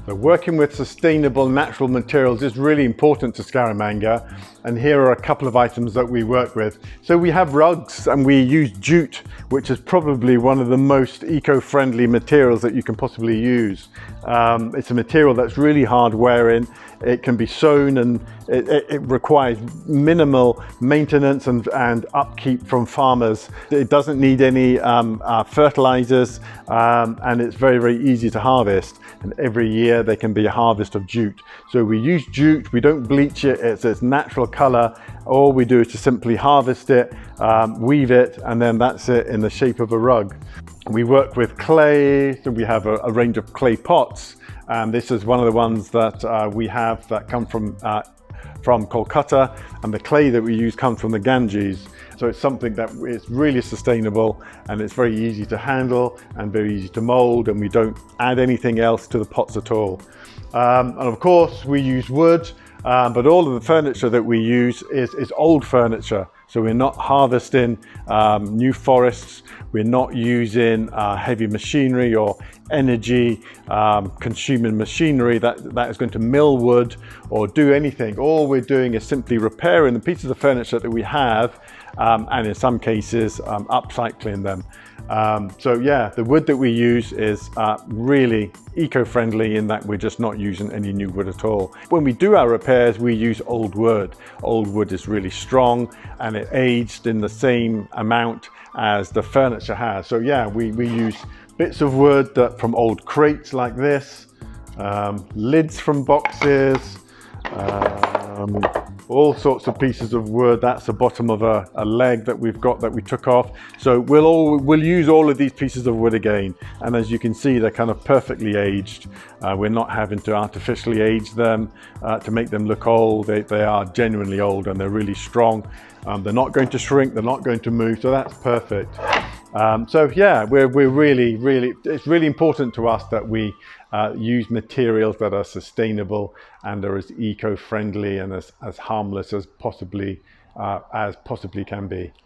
So working with sustainable natural materials is really important to Scaramanga, and here are a couple of items that we work with. So we have rugs and we use jute, which is probably one of the most eco-friendly materials that you can possibly use. It's a material that's really hard wearing. It can be sewn and it requires minimal maintenance and upkeep from farmers. It doesn't need any fertilizers, and it's very, very easy to harvest. And every year there can be a harvest of jute. So we use jute, we don't bleach it, it's its natural color. All we do is to simply harvest it, weave it, and then that's it in the shape of a rug. We work with clay, so we have a range of clay pots. And this is one of the ones that we have that come from Kolkata, and the clay that we use comes from the Ganges. So it's something that is really sustainable, and it's very easy to handle and very easy to mold, and we don't add anything else to the pots at all. And of course we use wood, but all of the furniture that we use is old furniture. So we're not harvesting new forests, we're not using heavy machinery or energy consuming machinery that is going to mill wood or do anything. All we're doing is simply repairing the pieces of furniture that we have, and in some cases upcycling them. So yeah, the wood that we use is really eco-friendly in that we're just not using any new wood at all. When we do our repairs, we use old wood. Old wood is really strong and it aged in the same amount as the furniture has. So yeah, we use bits of wood from old crates like this, lids from boxes, all sorts of pieces of wood. That's the bottom of a leg that we've got that we took off. So we'll use all of these pieces of wood again. And as you can see, they're kind of perfectly aged. We're not having to artificially age them to make them look old. They are genuinely old and they're really strong. They're not going to shrink, they're not going to move, so that's perfect. So yeah, we're really, it's really important to us that we use materials that are sustainable and are as eco-friendly and as harmless as possibly can be.